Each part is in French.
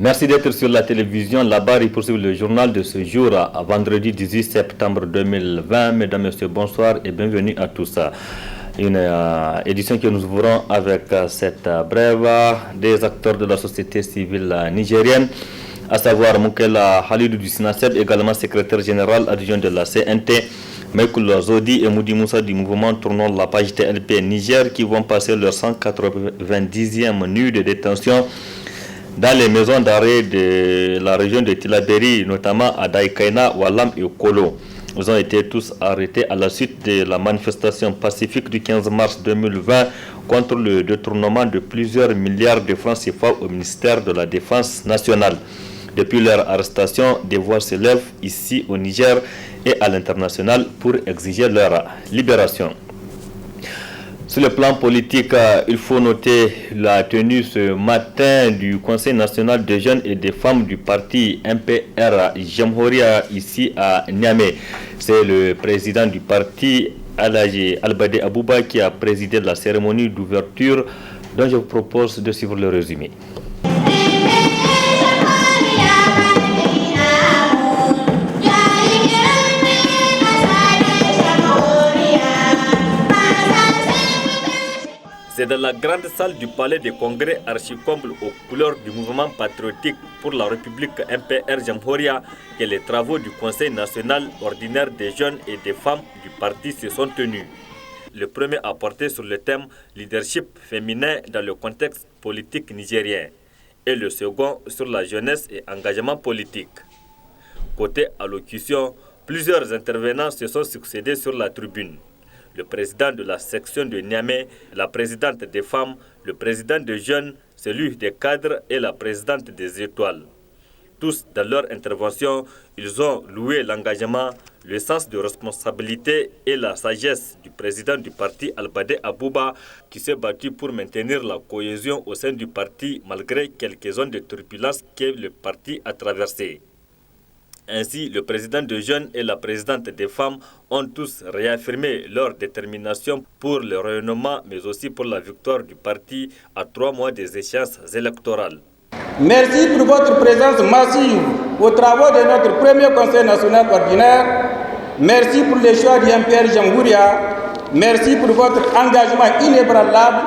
Merci d'être sur la télévision. Là-bas, il poursuit le journal de ce jour, à vendredi 18 septembre 2020. Mesdames, Messieurs, bonsoir et bienvenue à tous. Une édition que nous ouvrons avec cette brève des acteurs de la société civile nigérienne, à savoir Moukela Halidou du SINASEB, également secrétaire général adjoint de la CNT, Michael Zodi et Moudi Moussa du mouvement Tournons la page TLP Niger, qui vont passer leur 190e nuit de détention dans les maisons d'arrêt de la région de Tillabéri, notamment à Daïkaina, Walam et Kolo. Ils ont été tous arrêtés à la suite de la manifestation pacifique du 15 mars 2020 contre le détournement de plusieurs milliards de francs CFA au ministère de la Défense nationale. Depuis leur arrestation, des voix se lèvent ici au Niger et à l'international pour exiger leur libération. Sur le plan politique, il faut noter la tenue ce matin du Conseil national des jeunes et des femmes du parti MPR Jamhouria ici à Niamey. C'est le président du parti, Alhaji Albade Abouba, qui a présidé la cérémonie d'ouverture dont je vous propose de suivre le résumé. C'est dans la grande salle du palais des congrès archi-comble aux couleurs du mouvement patriotique pour la République MPR Jamhouria que les travaux du Conseil national ordinaire des jeunes et des femmes du parti se sont tenus. Le premier a porté sur le thème leadership féminin dans le contexte politique nigérien et le second sur la jeunesse et engagement politique. Côté allocution, plusieurs intervenants se sont succédés sur la tribune. Le président de la section de Niamey, la présidente des femmes, le président des jeunes, celui des cadres et la présidente des étoiles. Tous, dans leur intervention, ils ont loué l'engagement, le sens de responsabilité et la sagesse du président du parti Albade Abouba qui s'est battu pour maintenir la cohésion au sein du parti malgré quelques zones de turbulence que le parti a traversées. Ainsi, le président des jeunes et la présidente des femmes ont tous réaffirmé leur détermination pour le rayonnement, mais aussi pour la victoire du parti à 3 mois des échéances électorales. Merci pour votre présence massive aux travaux de notre premier Conseil national ordinaire. Merci pour les choix du MPR Jamhouria. Merci pour votre engagement inébranlable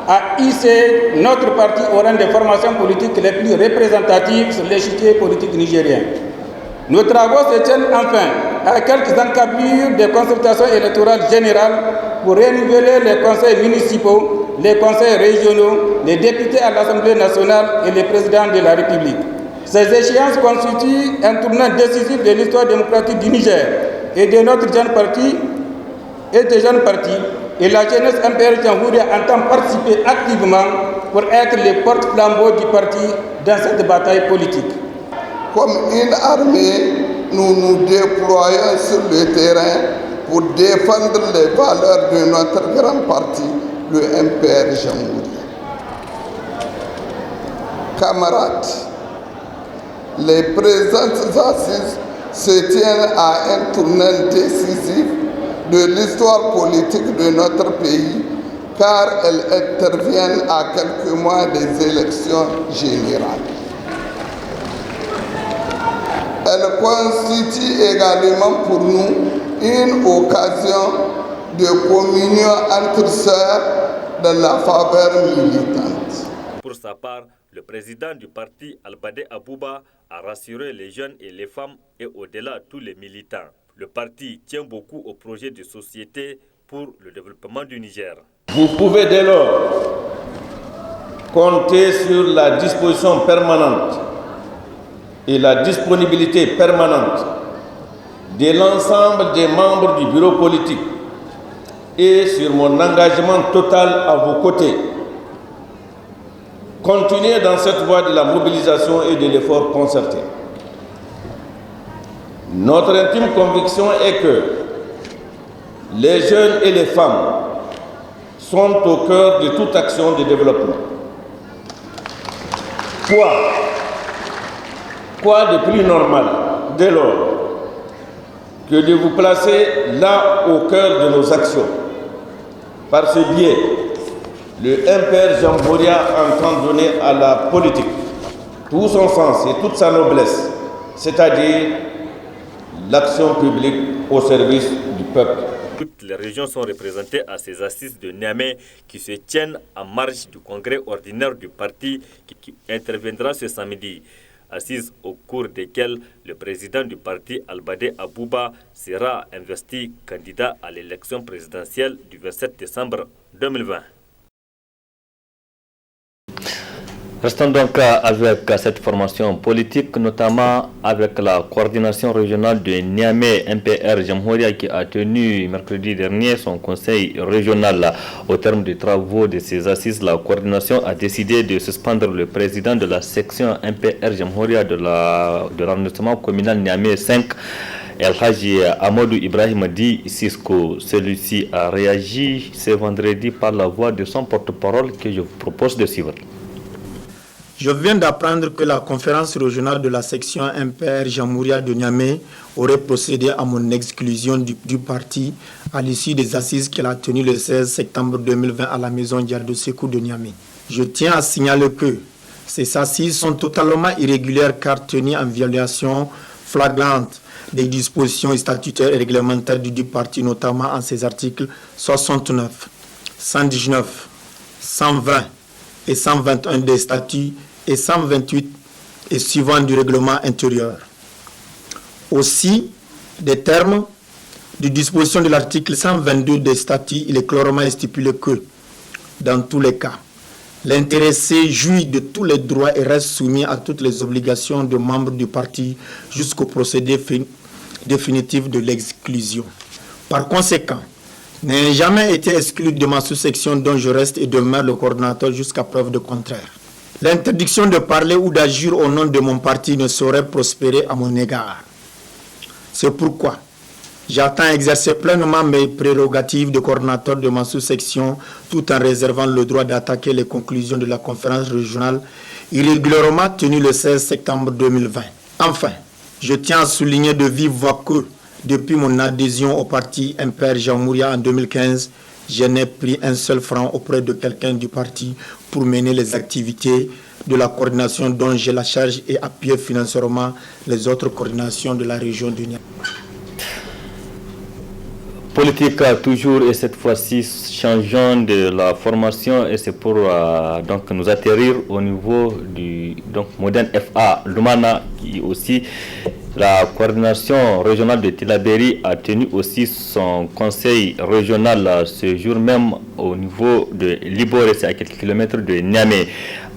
à hisser notre parti au rang des formations politiques les plus représentatives sur l'échiquier politique nigérien. Nos travaux se tiennent enfin à quelques encablures des consultations électorales générales pour renouveler les conseils municipaux, les conseils régionaux, les députés à l'Assemblée nationale et les présidents de la République. Ces échéances constituent un tournant décisif de l'histoire démocratique du Niger et de notre jeune parti et des jeunes partis. Et la jeunesse MPR Jamhouria entend participer activement pour être les porte-flambeaux du parti dans cette bataille politique. Comme une armée, nous nous déployons sur le terrain pour défendre les valeurs de notre grand parti, le MPR Jamhouria. Camarades, les présentes assises se tiennent à un tournant décisif de l'histoire politique de notre pays, car elles interviennent à quelques mois des élections générales. Elle constitue également pour nous une occasion de communion entre sœurs dans la faveur militante. Pour sa part, le président du parti Albade Abouba a rassuré les jeunes et les femmes et au-delà tous les militants. Le parti tient beaucoup au projet de société pour le développement du Niger. Vous pouvez dès lors compter sur la disposition permanente et la disponibilité permanente de l'ensemble des membres du bureau politique et sur mon engagement total à vos côtés. Continuez dans cette voie de la mobilisation et de l'effort concerté. Notre intime conviction est que les jeunes et les femmes sont au cœur de toute action de développement. Quoi de plus normal, dès lors, que de vous placer là au cœur de nos actions. Par ce biais, le MPR Jamhouria entend donner à la politique tout son sens et toute sa noblesse, c'est-à-dire l'action publique au service du peuple. Toutes les régions sont représentées à ces assises de Niamey qui se tiennent en marge du congrès ordinaire du parti qui interviendra ce samedi. Assises au cours desquelles le président du parti, Albadé Abouba, sera investi candidat à l'élection présidentielle du 27 décembre 2020. Restons donc avec cette formation politique, notamment avec la coordination régionale de Niamey, MPR Jamhouria, qui a tenu mercredi dernier son conseil régional. Au terme des travaux de ces assises, la coordination a décidé de suspendre le président de la section MPR Jamhouria de l'arrondissement communal Niamey 5, El Haji Amadou Ibrahim Di Sisko. Celui-ci a réagi ce vendredi par la voix de son porte-parole que je vous propose de suivre. Je viens d'apprendre que la conférence régionale de la section MPR Jamhouria de Niamey aurait procédé à mon exclusion du parti à l'issue des assises qu'elle a tenues le 16 septembre 2020 à la maison Diardo Sekou de Niamey. Je tiens à signaler que ces assises sont totalement irrégulières car tenues en violation flagrante des dispositions statutaires et réglementaires du parti, notamment en ses articles 69, 119, 120 et 121 des statuts et 128 et suivant du règlement intérieur. Aussi, des termes de disposition de l'article 122 des statuts, il est clairement stipulé que, dans tous les cas, l'intéressé jouit de tous les droits et reste soumis à toutes les obligations de membres du parti jusqu'au procédé définitif de l'exclusion. Par conséquent, n'ayant jamais été exclu de ma sous-section dont je reste et demeure le coordinateur jusqu'à preuve de contraire, l'interdiction de parler ou d'agir au nom de mon parti ne saurait prospérer à mon égard. C'est pourquoi j'attends exercer pleinement mes prérogatives de coordinateur de ma sous-section tout en réservant le droit d'attaquer les conclusions de la conférence régionale irrégulièrement tenue le 16 septembre 2020. Enfin, je tiens à souligner de vive voix que depuis mon adhésion au parti MPR Jamhouria en 2015, je n'ai pris un seul franc auprès de quelqu'un du parti pour mener les activités de la coordination dont j'ai la charge et appuyer financièrement les autres coordinations de la région du Niamey. Politique toujours, et cette fois-ci changeons de la formation, et c'est pour donc nous atterrir au niveau du Modène FA Lumana, qui aussi la coordination régionale de Tillabéri a tenu aussi son conseil régional ce jour même au niveau de Liboré, c'est à quelques kilomètres de Niamey.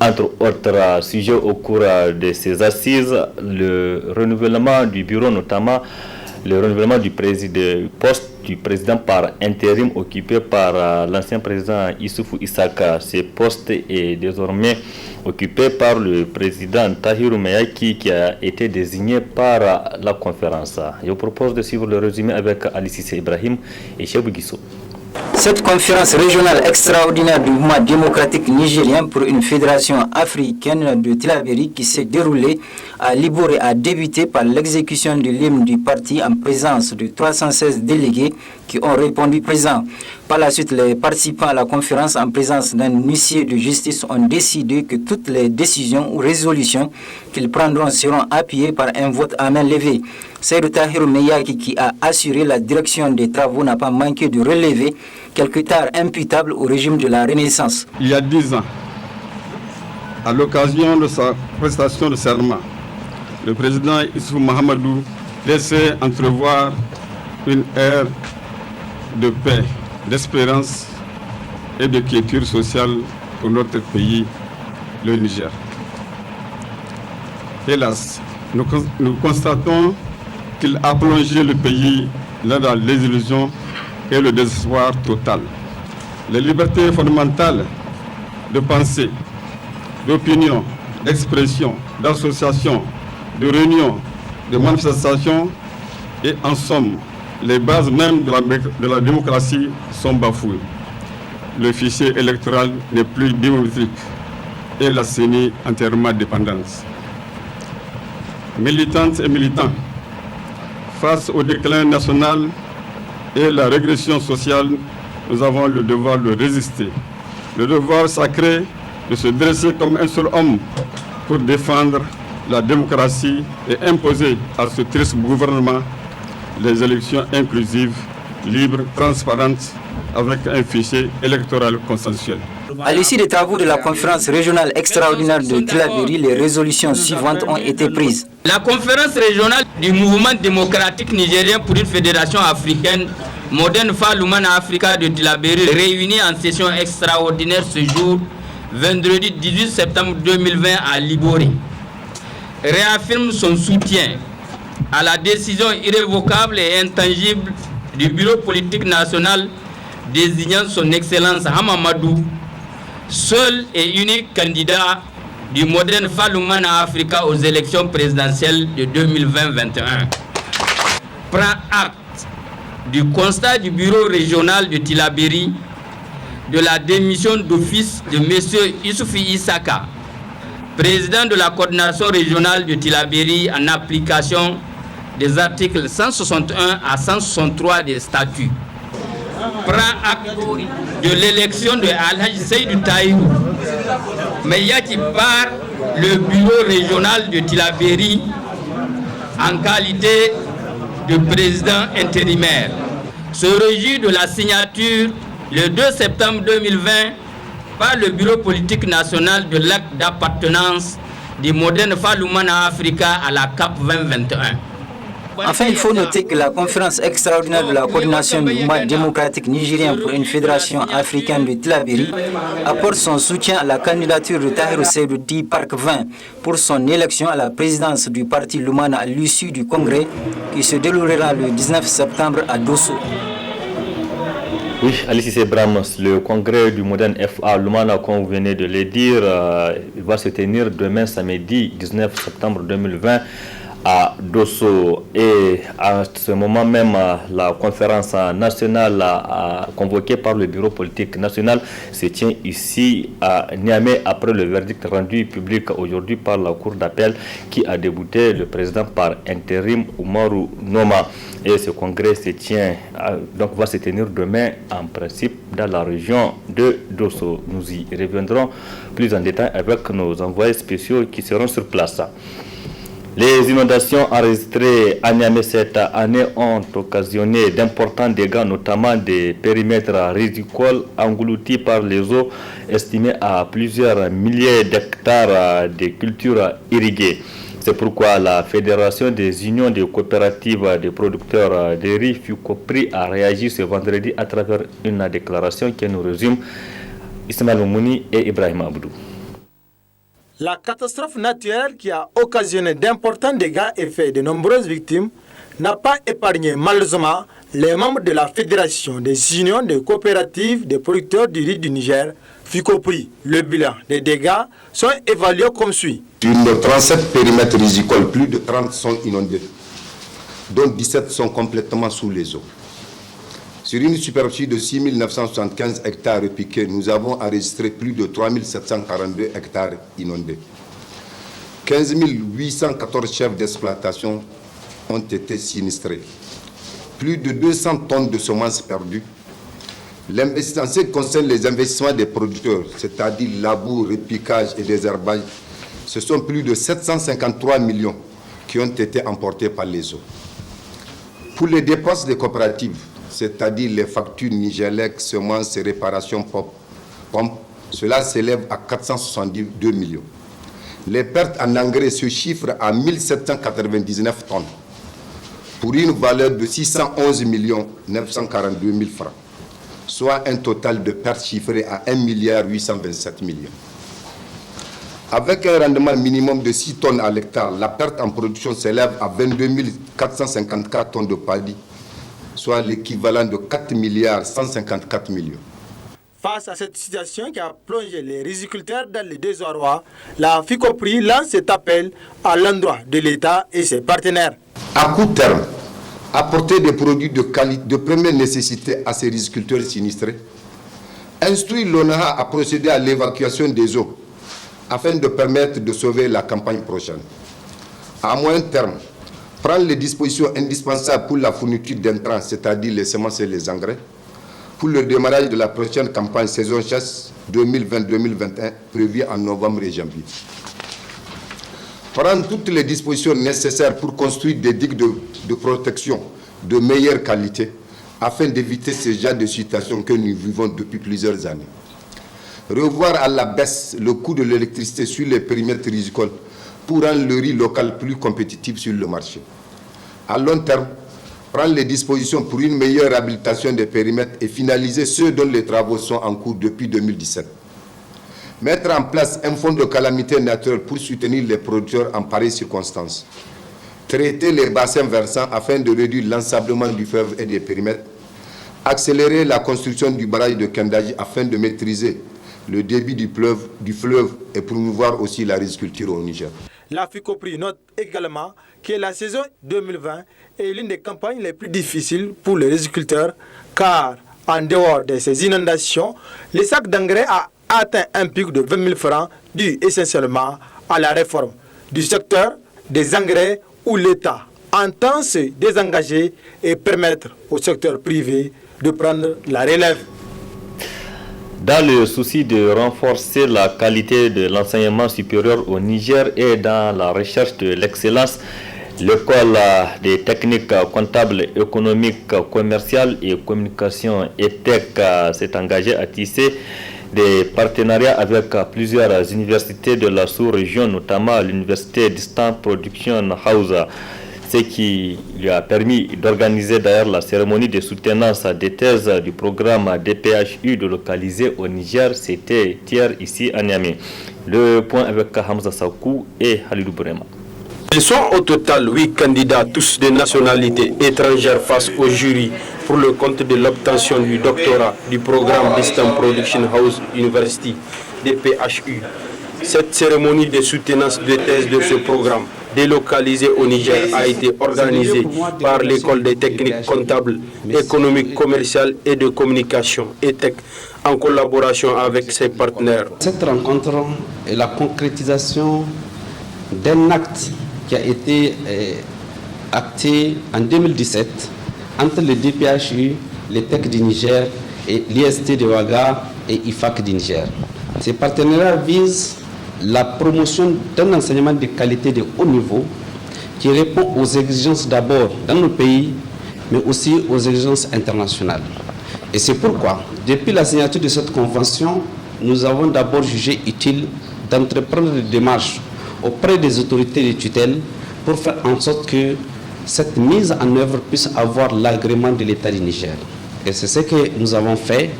Entre autres sujets au cours de ces assises, le renouvellement du bureau, notamment le renouvellement du poste du président par intérim occupé par l'ancien président Issoufou Issaka. Ce poste est désormais occupé par le président Tahirou Meyaki qui a été désigné par la conférence. Je vous propose de suivre le résumé avec Ali Cissé Ibrahim et Chebou Guissou. Cette conférence régionale extraordinaire du mouvement démocratique nigérien pour une fédération africaine de Tillabéri qui s'est déroulée à Liboré a débuté par l'exécution de l'hymne du parti en présence de 316 délégués qui ont répondu présents. Par la suite, les participants à la conférence en présence d'un huissier de justice ont décidé que toutes les décisions ou résolutions qu'ils prendront seront appuyées par un vote à main levée. Seydou Tahirou Meyaki, qui a assuré la direction des travaux, n'a pas manqué de relever quelques tares imputables au régime de la Renaissance. Il y a 10 ans, à l'occasion de sa prestation de serment, le président Issoufou Mahamadou laissait entrevoir une ère de paix, d'espérance et de quiétude sociale pour notre pays, le Niger. Hélas, nous constatons qu'il a plongé le pays dans la désillusion et le désespoir total. Les libertés fondamentales de pensée, d'opinion, d'expression, d'association, de réunion, de manifestation et en somme, les bases même de la démocratie sont bafouées. Le fichier électoral n'est plus biométrique et la CENI entièrement dépendante. Militantes et militants, face au déclin national et la régression sociale, nous avons le devoir de résister. Le devoir sacré de se dresser comme un seul homme pour défendre la démocratie et imposer à ce triste gouvernement les élections inclusives, libres, transparentes, avec un fichier électoral consensuel. À l'issue des travaux de la conférence régionale extraordinaire de Tillabéri, les résolutions suivantes ont été prises. La conférence régionale du mouvement démocratique nigérien pour une fédération africaine, Modern Falumana Africa de Tillabéri, réunie en session extraordinaire ce jour, vendredi 18 septembre 2020 à Liboré, réaffirme son soutien à la décision irrévocable et intangible du Bureau politique national désignant son Excellence Hamamadou, seul et unique candidat du Modern Falumana Africa aux élections présidentielles de 2020-21. Prend acte du constat du Bureau régional de Tillabéri de la démission d'office de M. Issoufi Issaka, président de la coordination régionale de Tillabéri en application des articles 161 à 163 des statuts. Prend acte de l'élection de Alhaji Seydou Taïrou, Meyaki par le bureau régional de Tillabéri en qualité de président intérimaire. Se réjouit de la signature le 2 septembre 2020 par le bureau politique national de l'acte d'appartenance du Modern Falumana Africa à la CAP 2021. Enfin, il faut noter que la conférence extraordinaire de la coordination du mouvement démocratique nigérien pour une fédération africaine de Tillabéri apporte son soutien à la candidature de Tahirou Seydou dit Parc 20 pour son élection à la présidence du parti Lumana à l'issue du congrès qui se déroulera le 19 septembre à Dosso. Oui, Alice Brahms, le congrès du Modern FA Lumana, comme vous venez de le dire, va se tenir demain samedi 19 septembre 2020 à Dosso. Et à ce moment même, la conférence nationale convoquée par le bureau politique national se tient ici à Niamey après le verdict rendu public aujourd'hui par la cour d'appel qui a débouté le président par intérim Oumarou Noma. Et ce congrès se tient, donc va se tenir demain en principe dans la région de Dosso. Nous y reviendrons plus en détail avec nos envoyés spéciaux qui seront sur place. Les inondations enregistrées à Niamey cette année ont occasionné d'importants dégâts, notamment des périmètres rizicoles engloutis par les eaux, estimés à plusieurs milliers d'hectares de cultures irriguées. C'est pourquoi la Fédération des unions de coopératives des producteurs de riz FUCOPRI a réagi ce vendredi à travers une déclaration qui nous résume Ismaël Oumouni et Ibrahim Abdou. La catastrophe naturelle qui a occasionné d'importants dégâts et fait de nombreuses victimes n'a pas épargné malheureusement les membres de la Fédération des unions de coopératives des producteurs du riz du Niger, FUCOPRI. Le bilan des dégâts sont évalués comme suit. Sur nos 37 périmètres rizicoles, plus de 30 sont inondés, dont 17 sont complètement sous les eaux. Sur une superficie de 6 975 hectares repiqués, nous avons enregistré plus de 3 742 hectares inondés. 15 814 chefs d'exploitation ont été sinistrés. Plus de 200 tonnes de semences perdues. L'investissement concerne les investissements des producteurs, c'est-à-dire labour, repiquage et désherbage. Ce sont plus de 753 millions qui ont été emportés par les eaux. Pour les dépenses des coopératives, c'est-à-dire les factures Nigelec, semences et réparations pompes, cela s'élève à 472 millions. Les pertes en engrais se chiffrent à 1799 tonnes, pour une valeur de 611 942 000 francs, soit un total de pertes chiffrées à 1 827 millions. Avec un rendement minimum de 6 tonnes à l'hectare, la perte en production s'élève à 22 454 tonnes de paddy, soit l'équivalent de 4 154 millions. Face à cette situation qui a plongé les riziculteurs dans le désarroi, la FUCOPRI lance cet appel à l'endroit de l'État et ses partenaires. À court terme, apporter des produits de première nécessité à ces riziculteurs sinistrés, instruire l'ONAHA à procéder à l'évacuation des eaux afin de permettre de sauver la campagne prochaine. À moyen terme, prendre les dispositions indispensables pour la fourniture d'intrants, c'est-à-dire les semences et les engrais, pour le démarrage de la prochaine campagne saison chasse 2020-2021 prévue en novembre et janvier. prendre toutes les dispositions nécessaires pour construire des digues de protection de meilleure qualité afin d'éviter ce genre de situation que nous vivons depuis plusieurs années. Revoir à la baisse le coût de l'électricité sur les périmètres rizicoles pour rendre le riz local plus compétitif sur le marché. À long terme, prendre les dispositions pour une meilleure réhabilitation des périmètres et finaliser ceux dont les travaux sont en cours depuis 2017. Mettre en place un fonds de calamité naturelle pour soutenir les producteurs en pareilles circonstances. Traiter les bassins versants afin de réduire l'ensablement du fleuve et des périmètres. Accélérer la construction du barrage de Kendaji afin de maîtriser le débit du fleuve et promouvoir aussi la riziculture au Niger. La FICOPRI note également que la saison 2020 est l'une des campagnes les plus difficiles pour les riziculteurs car en dehors de ces inondations, le sac d'engrais a atteint un pic de 20 000 francs dû essentiellement à la réforme du secteur des engrais où l'État entend se désengager et permettre au secteur privé de prendre la relève. Dans le souci de renforcer la qualité de l'enseignement supérieur au Niger et dans la recherche de l'excellence, l'école des techniques comptables, économiques, commerciales et communication ETEC s'est engagée à tisser des partenariats avec plusieurs universités de la sous-région, notamment l'université Distant Production House, ce qui lui a permis d'organiser d'ailleurs la cérémonie de soutenance des thèses du programme DPHU localisé au Niger. C'était hier ici à Niamey. Le point avec Hamza Sakou et Halidou Bourema. Ils sont au total 8 candidats, tous de nationalité étrangère, face au jury pour le compte de l'obtention du doctorat du programme Distant Production House University, DPHU. Cette cérémonie de soutenance de thèse de ce programme délocalisé au Niger a été organisée par l'école des techniques comptables, économiques, commerciales et de communication, ETEC, en collaboration avec ses partenaires. Cette rencontre est la concrétisation d'un acte qui a été acté en 2017 entre le DPHU, l'ETEC du Niger et l'IST de Ouaga et IFAC du Niger. Ces partenariats visent la promotion d'un enseignement de qualité de haut niveau qui répond aux exigences d'abord dans nos pays, mais aussi aux exigences internationales. Et c'est pourquoi, depuis la signature de cette convention, nous avons d'abord jugé utile d'entreprendre des démarches auprès des autorités de tutelle pour faire en sorte que cette mise en œuvre puisse avoir l'agrément de l'État du Niger. Et c'est ce que nous avons fait.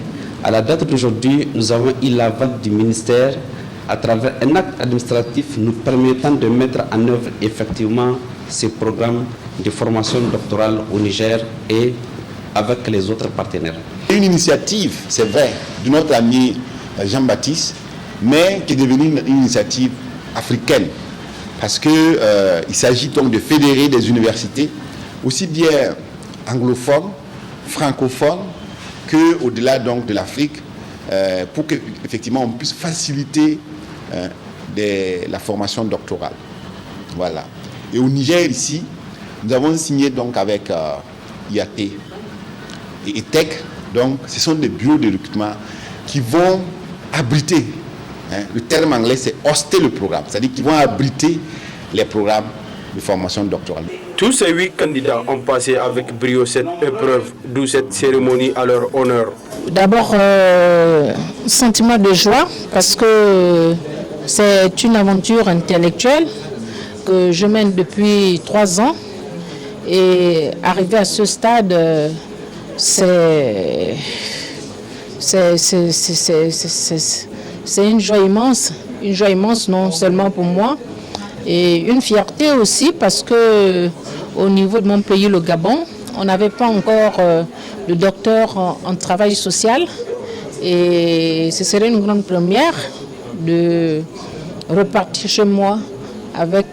À la date d'aujourd'hui, nous avons eu l'aval du ministère à travers un acte administratif nous permettant de mettre en œuvre effectivement ces programmes de formation doctorale au Niger et avec les autres partenaires. Une initiative, c'est vrai, de notre ami Jean-Baptiste, mais qui est devenue une initiative africaine. Parce qu'il s'agit donc de fédérer des universités, aussi bien anglophones, francophones, qu'au-delà donc de l'Afrique, pour qu'effectivement on puisse faciliter la formation doctorale. Voilà. Et au Niger, ici, nous avons signé donc avec IAT et ETEC, donc ce sont des bureaux de recrutement qui vont abriter, le terme anglais c'est hoster le programme, c'est-à-dire qu'ils vont abriter les programmes de formation doctorale. Tous ces 8 candidats ont passé avec brio cette épreuve, d'où cette cérémonie à leur honneur. D'abord, sentiment de joie parce que c'est une aventure intellectuelle que je mène depuis 3 ans et arriver à ce stade, c'est une joie immense non seulement pour moi, et une fierté aussi parce que au niveau de mon pays, le Gabon, on n'avait pas encore de docteur en travail social et ce serait une grande première de repartir chez moi avec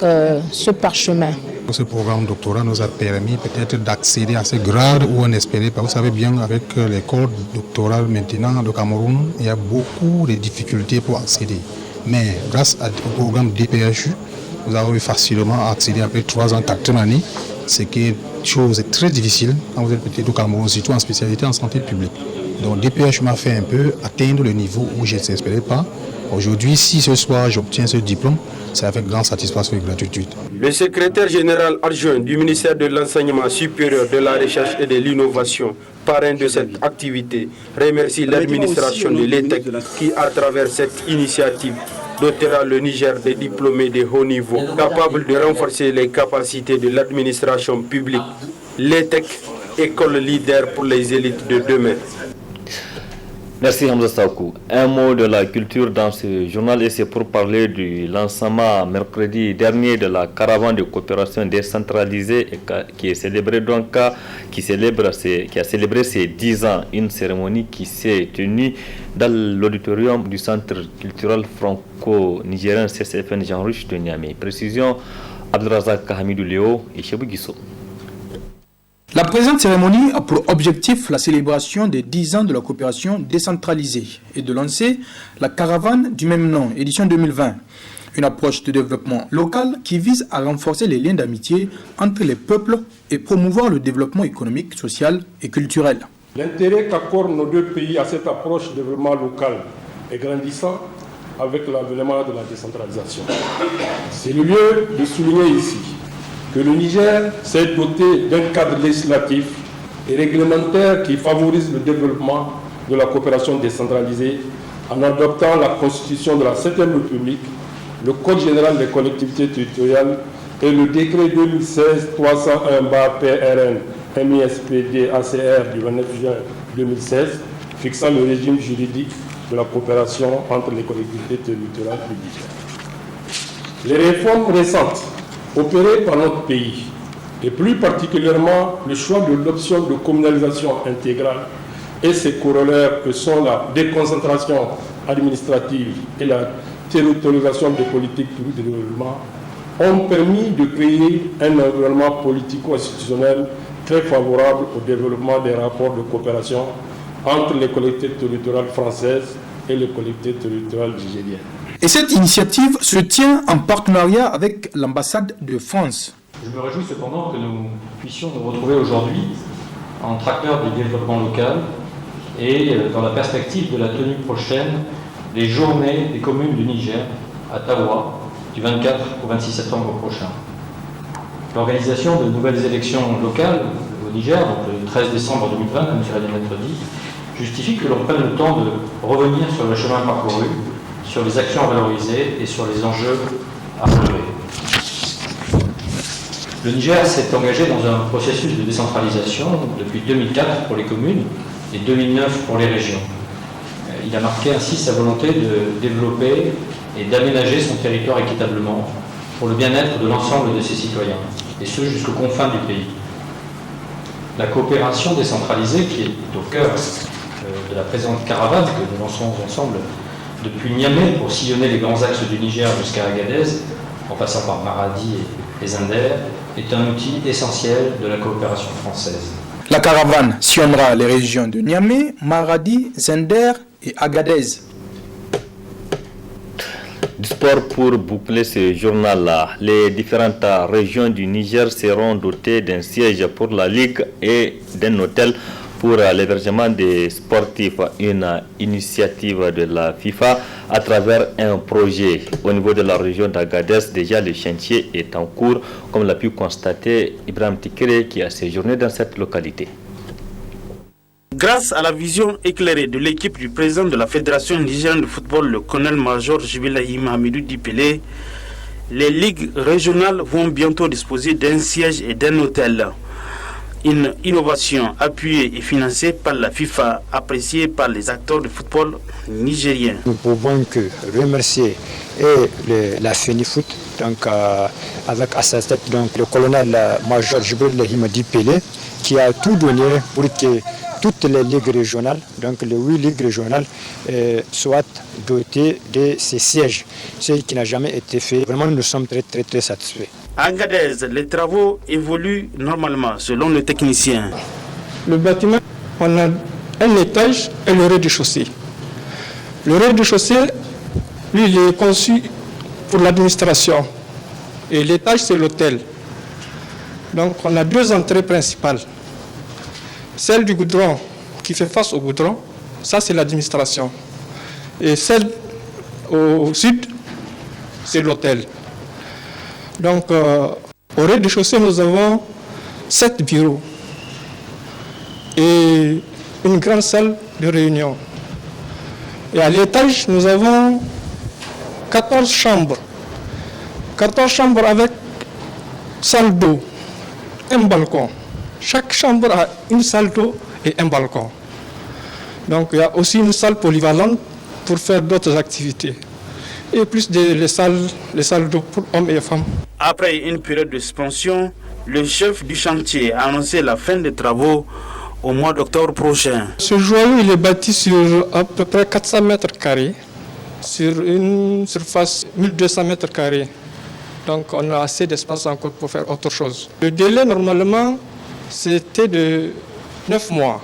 ce parchemin. Ce programme doctoral nous a permis peut-être d'accéder à ce grade où on espérait pas. Vous savez bien, avec l'école doctorale maintenant au Cameroun, il y a beaucoup de difficultés pour accéder. Mais grâce au programme DPHU, nous avons eu facilement accéder après 3 ans, 4 années, ce qui est chose très difficile quand vous êtes petit au Cameroun, surtout en spécialité en santé publique. Donc DPHU m'a fait un peu atteindre le niveau où je n'espérais pas. Aujourd'hui, si ce soir j'obtiens ce diplôme, c'est avec grande satisfaction et gratitude. Le secrétaire général adjoint du ministère de l'Enseignement supérieur, de la Recherche et de l'Innovation, parrain de cette activité, remercie l'administration de l'ETEC qui, à travers cette initiative, dotera le Niger des diplômés de haut niveau, capables de renforcer les capacités de l'administration publique. L'ETEC, école leader pour les élites de demain. Merci Hamza Saoukou. Un mot de la culture dans ce journal et c'est pour parler du lancement mercredi dernier de la caravane de coopération décentralisée qui a célébré ses 10 ans. Une cérémonie qui s'est tenue dans l'auditorium du Centre culturel franco-nigérien CCFN Jean-Ruch de Niamey. Précision Abdelrazak Hamidou Léo et Chebou Guissou. La présente cérémonie a pour objectif la célébration des 10 ans de la coopération décentralisée et de lancer la caravane du même nom, édition 2020. Une approche de développement local qui vise à renforcer les liens d'amitié entre les peuples et promouvoir le développement économique, social et culturel. L'intérêt qu'accordent nos deux pays à cette approche de développement local est grandissant avec l'avènement de la décentralisation. C'est le lieu de souligner ici que le Niger s'est doté d'un cadre législatif et réglementaire qui favorise le développement de la coopération décentralisée en adoptant la Constitution de la 7e République, le Code général des collectivités territoriales et le décret 2016-301-PRN MISPD-ACR du 29 juin 2016 fixant le régime juridique de la coopération entre les collectivités territoriales du Niger. Les réformes récentes opérées par notre pays, et plus particulièrement le choix de l'option de communalisation intégrale et ses corollaires que sont la déconcentration administrative et la territorialisation des politiques publiques de développement, ont permis de créer un environnement politico-institutionnel très favorable au développement des rapports de coopération entre les collectivités territoriales françaises et les collectivités territoriales nigériennes. Et cette initiative se tient en partenariat avec l'ambassade de France. Je me réjouis cependant que nous puissions nous retrouver aujourd'hui entre acteurs du développement local et dans la perspective de la tenue prochaine des journées des communes du Niger à Tawa du 24 au 26 septembre prochain. L'organisation de nouvelles élections locales au Niger, donc le 13 décembre 2020, comme M. Rademaître dit, justifie que l'on prenne le temps de revenir sur le chemin parcouru, sur les actions à valoriser et sur les enjeux à relever. Le Niger s'est engagé dans un processus de décentralisation depuis 2004 pour les communes et 2009 pour les régions. Il a marqué ainsi sa volonté de développer et d'aménager son territoire équitablement pour le bien-être de l'ensemble de ses citoyens, et ce jusqu'aux confins du pays. La coopération décentralisée, qui est au cœur de la présente caravane que nous lançons ensemble depuis Niamey pour sillonner les grands axes du Niger jusqu'à Agadez, en passant par Maradi et Zinder, est un outil essentiel de la coopération française. La caravane sillonnera les régions de Niamey, Maradi, Zinder et Agadez. Du sport pour boucler ce journal-là. Les différentes régions du Niger seront dotées d'un siège pour la Ligue et d'un hôtel pour l'hébergement des sportifs, une initiative de la FIFA à travers un projet. Au niveau de la région d'Agadez, déjà le chantier est en cours, comme l'a pu constater Ibrahim Tikere qui a séjourné dans cette localité. Grâce à la vision éclairée de l'équipe du président de la Fédération nigérienne de football, le colonel-major Jubilahi Mahamidou Dipele, les ligues régionales vont bientôt disposer d'un siège et d'un hôtel. Une innovation appuyée et financée par la FIFA, appréciée par les acteurs de football nigériens. Nous pouvons que remercier la FENIFOOT, donc avec à sa tête donc, le colonel-major Jubilahi Dipele, qui a tout donné pour que toutes les ligues régionales, donc les 8 ligues régionales, soient dotées de ces sièges, ce qui n'a jamais été fait. Vraiment, nous sommes très satisfaits. À Agadez, les travaux évoluent normalement, selon le technicien. Le bâtiment, on a un étage et le rez-de-chaussée. Le rez-de-chaussée, lui, il est conçu pour l'administration. Et l'étage, c'est l'hôtel. Donc, on a 2 entrées principales. Celle du goudron qui fait face au goudron, ça c'est l'administration. Et celle au sud, c'est l'hôtel. Donc, au rez-de-chaussée, nous avons 7 bureaux et une grande salle de réunion. Et à l'étage, nous avons 14 chambres. 14 chambres avec salle d'eau, un balcon. Chaque chambre a une salle d'eau et un balcon. Donc il y a aussi une salle polyvalente pour faire d'autres activités. Et plus les salles d'eau pour hommes et femmes. Après une période de suspension, le chef du chantier a annoncé la fin des travaux au mois d'octobre prochain. Ce joyau il est bâti sur à peu près 400 mètres carrés, sur une surface 1200 mètres carrés. Donc on a assez d'espace encore pour faire autre chose. Le délai normalement c'était de 9 mois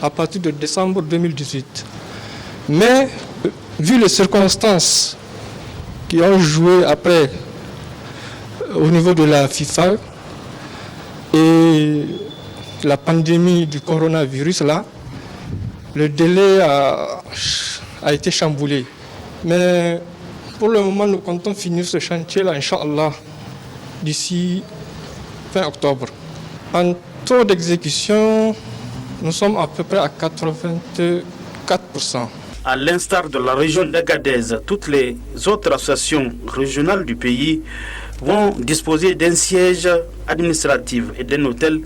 à partir de décembre 2018. Mais vu les circonstances qui ont joué après au niveau de la FIFA et la pandémie du coronavirus là, le délai a été chamboulé. Mais pour le moment, nous comptons finir ce chantier-là, Inch'Allah, d'ici fin octobre. En taux d'exécution, nous sommes à peu près à 84%. À l'instar de la région d'Agadez, toutes les autres associations régionales du pays vont disposer d'un siège administratif et d'un hôtel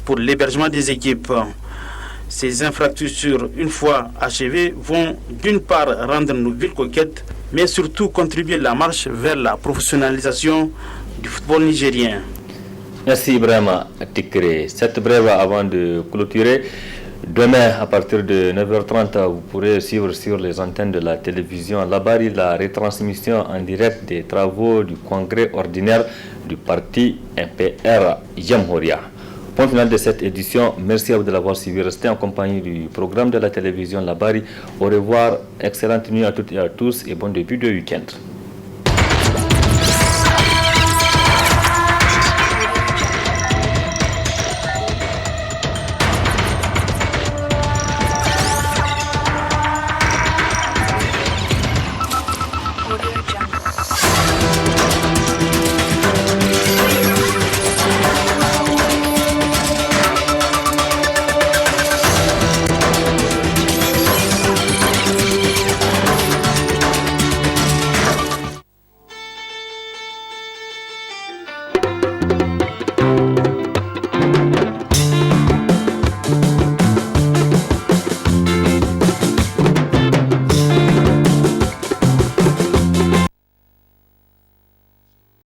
pour l'hébergement des équipes. Ces infrastructures, une fois achevées, vont d'une part rendre nos villes coquettes, mais surtout contribuer à la marche vers la professionnalisation du football nigérien. Merci Ibrahima Tikre. Cette brève avant de clôturer. Demain, à partir de 9h30, vous pourrez suivre sur les antennes de la télévision Labari la retransmission en direct des travaux du congrès ordinaire du parti MPR Jamhouria. Point final de cette édition. Merci à vous de l'avoir suivi. Restez en compagnie du programme de la télévision Labari. Au revoir, excellente nuit à toutes et à tous et bon début de week-end.